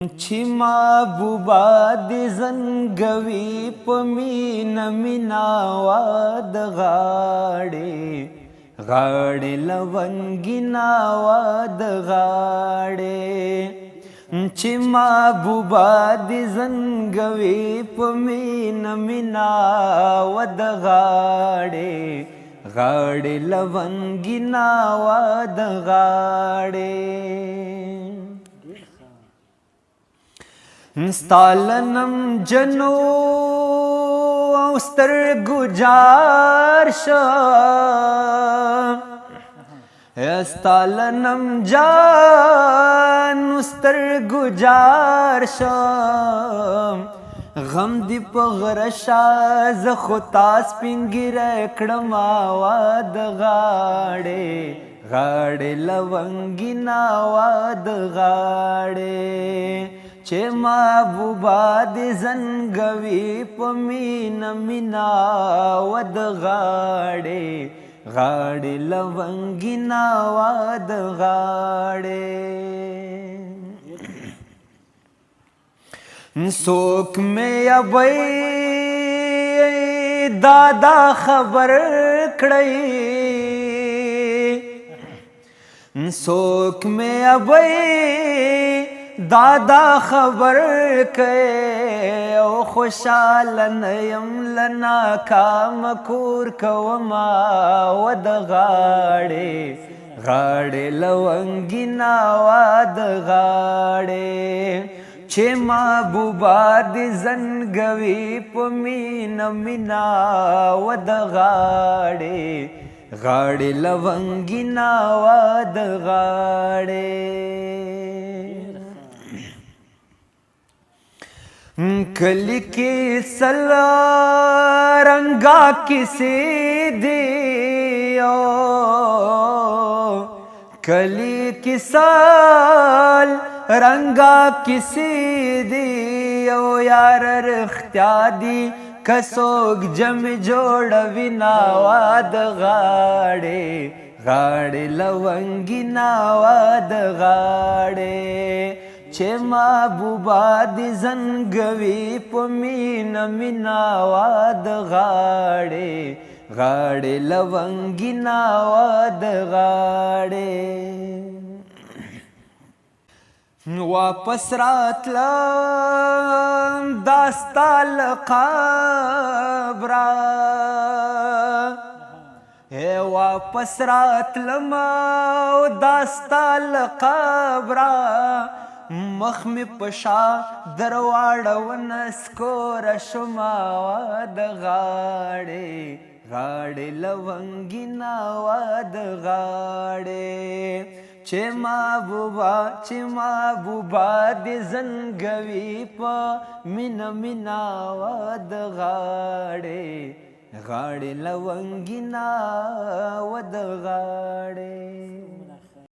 چې محبوبه د زنګوي په مینه مینا وا د غاړې غاړې لونګینا وا د غاړې چې محبوبه د زنګوي په مینه مینا وا د غاړې غاړې لونګینا وا د غاړې ستالنم جنو او سترګو جار شم ستالنم جان سترګو جار شم غم دی په غرشا ز خو تاس پنګره کړم وا د غاړې غاړې لونګینا وا د غاړې چې محبوبه د زنګوي په مینه مینا وا د غاړې غاړې لونګینا وا د غاړې څوک مې ابۍ دادا خبر کړی څوک مې ابۍ دادا خبر کئ او خوشحاله نه یم له ناکام کور کوما وا د غاړې غاړې لونګینا وا د غاړې چې محبوبه د زنګوي په مینه مینا وا د غاړې غاړې لونګینا وا د غاړې کلی کی سلا رنگا کسی دیو کلی کی سال رنگا کسی دیو یار رختیا دی کسوک جم جوڑ وینا وا د غاړې غاړې لونګینا وا د غاړې چې محبوبه د زنګوي په مینه مینا وا د غاړې غاړې لونګینا وا د غاړې واپس راتلم دا ستا له قبره واپس راتلم دا ستا له قبره مخ می پشا درواړونه سکوره شومه وا د غاړې غاړې لونګینا وا د غاړې چې محبوبه د زنګوي په مینه مینا وا د غاړې غاړې لونګینا وا د غاړې